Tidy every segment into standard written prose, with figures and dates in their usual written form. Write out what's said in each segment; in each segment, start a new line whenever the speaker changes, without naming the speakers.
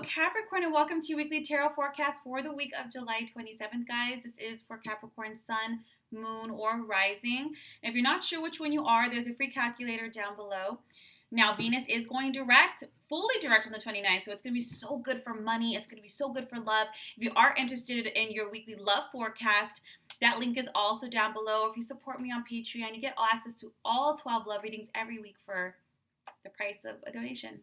Capricorn, and welcome to your weekly tarot forecast for the week of July 27th, guys. This is for Capricorn Sun, Moon, or Rising. And if you're not sure which one you are, there's a free calculator down below. Now, Venus is going direct, fully direct on the 29th, so it's going to be so good for money. It's going to be so good for love. If you are interested in your weekly love forecast, that link is also down below. If you support me on Patreon, you get access to all 12 love readings every week for the price of a donation.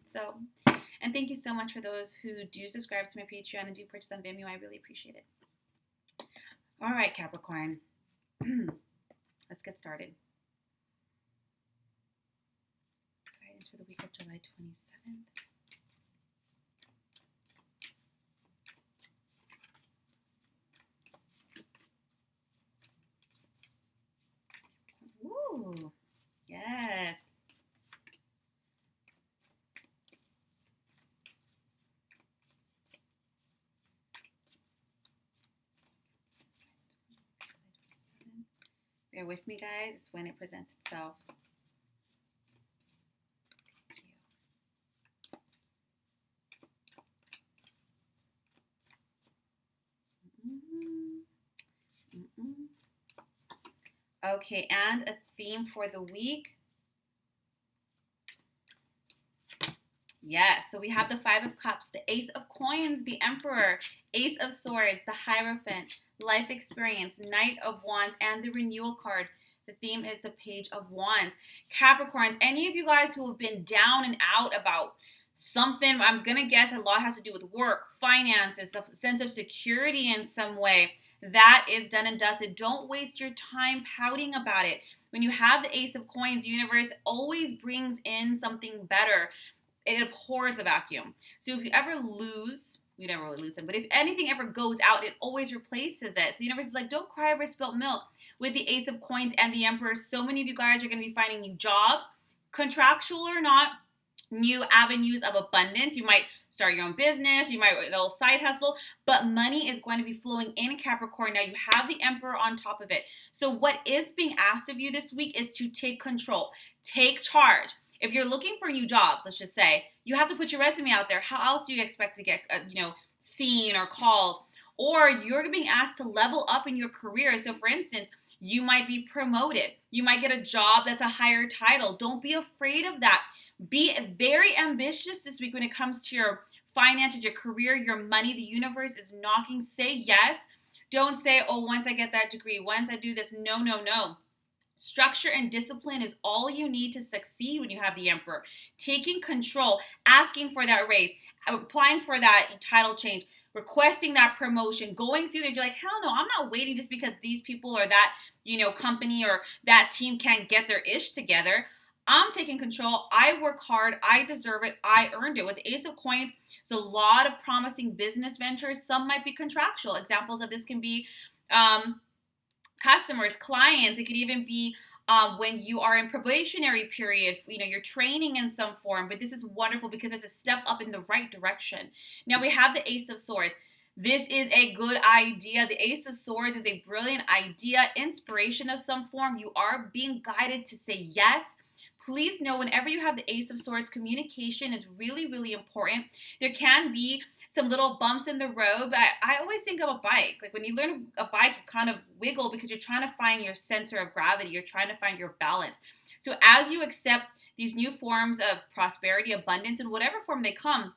And thank you so much for those who do subscribe to my Patreon and do purchase on Vimeo. I really appreciate it. All right, Capricorn. Let's get started. Guidance for the week of July 27th. Ooh, yes. Bear with me, guys. It's when it presents itself. Okay, and a theme for the week. Yes, so we have the Five of Cups, the Ace of Coins, the Emperor, Ace of Swords, the Hierophant, Life Experience, Knight of Wands, and the Renewal card. The theme is the Page of Wands. Capricorns, any of you guys who have been down and out about something, I'm going to guess a lot has to do with work, finances, a sense of security in some way, that is done and dusted. Don't waste your time pouting about it. When you have the Ace of Coins, the universe always brings in something better. It abhors a vacuum. So if you ever lose, you never really lose them, but if anything ever goes out, it always replaces it. So the universe is like, don't cry over spilt milk. With the Ace of Coins and the Emperor, so many of you guys are going to be finding new jobs, contractual or not, new avenues of abundance. You might start your own business, you might a little side hustle, but money is going to be flowing in, Capricorn. Now you have the Emperor on top of it. So what is being asked of you this week is to take control, take charge. If you're looking for new jobs, let's just say, you have to put your resume out there. How else do you expect to get, seen or called? Or you're being asked to level up in your career. So for instance, you might be promoted. You might get a job that's a higher title. Don't be afraid of that. Be very ambitious this week when it comes to your finances, your career, your money. The universe is knocking. Say yes. Don't say, oh, once I get that degree, once I do this. No, no, no. Structure and discipline is all you need to succeed when you have the Emperor. Taking control, asking for that raise, applying for that title change, requesting that promotion, going through there. You're like, hell no, I'm not waiting just because these people or that, company or that team can't get their ish together. I'm taking control. I work hard. I deserve it. I earned it. With the Ace of Coins, it's a lot of promising business ventures. Some might be contractual. Examples of this can be customers, clients. It could even be when you are in probationary period, you're training in some form. But this is wonderful because it's a step up in the right direction. Now we have the Ace of Swords. This is a good idea. The Ace of Swords is a brilliant idea, inspiration of some form. You are being guided to say yes. Please know whenever you have the Ace of Swords, communication is really, really important. There can be some little bumps in the road, but I always think of a bike. Like when you learn a bike, you kind of wiggle because you're trying to find your center of gravity. You're trying to find your balance. So as you accept these new forms of prosperity, abundance, in whatever form they come,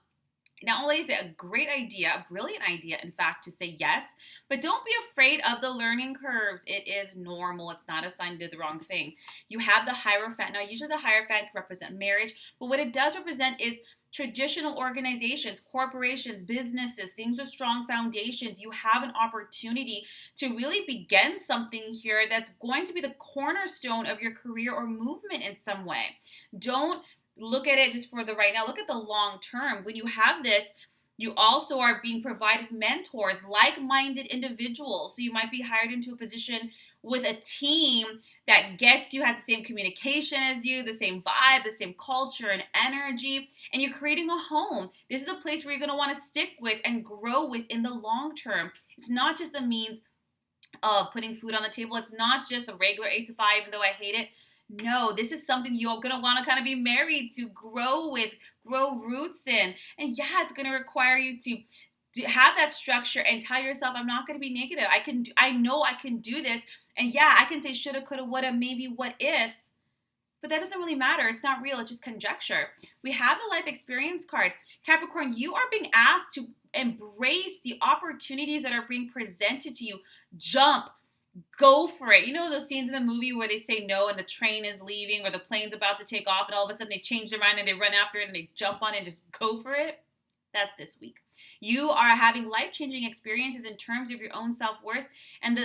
not only is it a great idea, a brilliant idea, in fact, to say yes, but don't be afraid of the learning curves. It is normal. It's not a sign you did the wrong thing. You have the Hierophant. Now, usually the Hierophant can represent marriage, but what it does represent is traditional organizations, corporations, businesses, things with strong foundations. You have an opportunity to really begin something here that's going to be the cornerstone of your career or movement in some way. Don't look at it just for the right now. Look at the long term. When you have this, you also are being provided mentors, like-minded individuals. So you might be hired into a position with a team that gets you, has the same communication as you, the same vibe, the same culture and energy, and you're creating a home. This is a place where you're going to want to stick with and grow with in the long term. It's not just a means of putting food on the table. It's not just a regular 8 to 5, even though I hate it. No, this is something you're going to want to kind of be married to, grow with, grow roots in. And yeah, it's going to require you to have that structure and tell yourself, I'm not going to be negative. I know I can do this. And yeah, I can say shoulda, coulda, woulda, maybe, what ifs. But that doesn't really matter. It's not real. It's just conjecture. We have the life experience card. Capricorn, you are being asked to embrace the opportunities that are being presented to you. Jump. Go for it. You know those scenes in the movie where they say no and the train is leaving or the plane's about to take off and all of a sudden they change their mind and they run after it and they jump on it and just go for it? That's this week. You are having life-changing experiences in terms of your own self-worth, and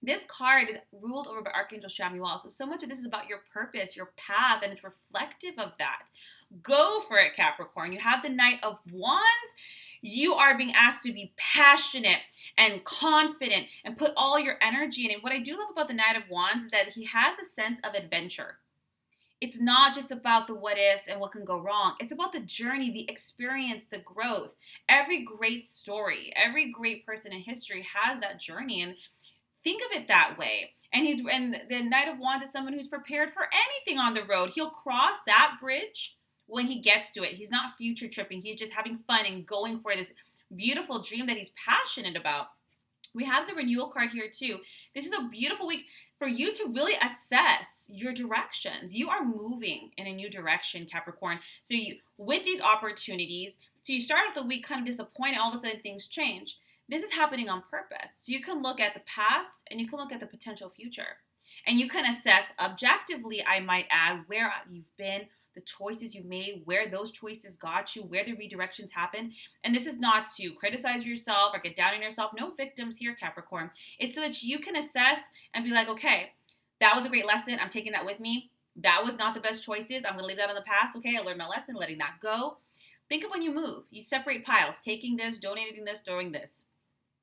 this card is ruled over by Archangel Chamuel. So much of this is about your purpose, your path, and it's reflective of that. Go for it, Capricorn. You have the Knight of Wands. You are being asked to be passionate and confident and put all your energy in it. What I do love about the Knight of Wands is that he has a sense of adventure. It's not just about the what ifs and what can go wrong. It's about the journey, the experience, the growth. Every great story, every great person in history has that journey, and think of it that way. And the Knight of Wands is someone who's prepared for anything on the road. He'll cross that bridge when he gets to it. He's not future tripping. He's just having fun and going for this beautiful dream that he's passionate about. We have the renewal card here too. This is a beautiful week for you to really assess your directions. You are moving in a new direction, Capricorn. So with these opportunities, so you start off the week kind of disappointed, all of a sudden things change. This is happening on purpose. So you can look at the past and you can look at the potential future. And you can assess objectively, I might add, where you've been, the choices you've made, where those choices got you, where the redirections happened. And this is not to criticize yourself or get down on yourself. No victims here, Capricorn. It's so that you can assess and be like, okay, that was a great lesson. I'm taking that with me. That was not the best choices. I'm going to leave that in the past. Okay, I learned my lesson, letting that go. Think of when you move. You separate piles, taking this, donating this, doing this.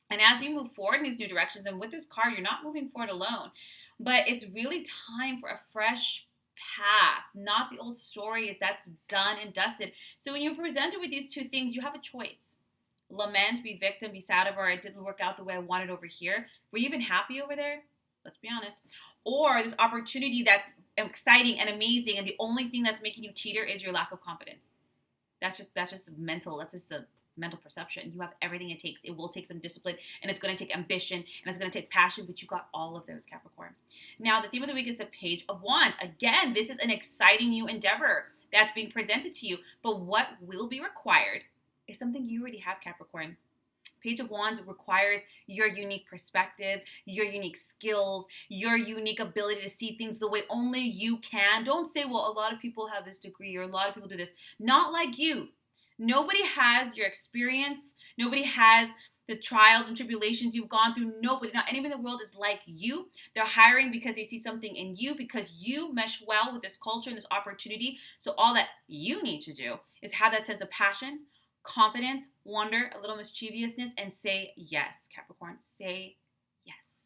And as you move forward in these new directions, and with this card, you're not moving forward alone, but it's really time for a fresh path, not the old story that's done and dusted. So when you're presented with these two things, you have a choice. Lament, be victim, be sad over it didn't work out the way I wanted over here. Were you even happy over there? Let's be honest. Or this opportunity that's exciting and amazing, and the only thing that's making you teeter is your lack of confidence. That's just mental. That's just a mental perception. You have everything it takes. It will take some discipline, and it's going to take ambition, and it's going to take passion, but you got all of those, Capricorn. Now, the theme of the week is the Page of Wands. Again, this is an exciting new endeavor that's being presented to you, but what will be required is something you already have, Capricorn. Page of Wands requires your unique perspectives, your unique skills, your unique ability to see things the way only you can. Don't say, well, a lot of people have this degree or a lot of people do this. Not like you. Nobody has your experience. Nobody has the trials and tribulations you've gone through. Nobody, not anyone in the world is like you. They're hiring because they see something in you, because you mesh well with this culture and this opportunity. So all that you need to do is have that sense of passion, confidence, wonder, a little mischievousness, and say yes, Capricorn. Say yes.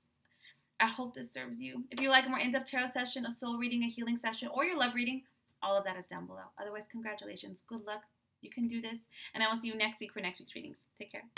I hope this serves you. If you like a more in-depth tarot session, a soul reading, a healing session, or your love reading, all of that is down below. Otherwise, congratulations. Good luck. You can do this. And I will see you next week for next week's readings. Take care.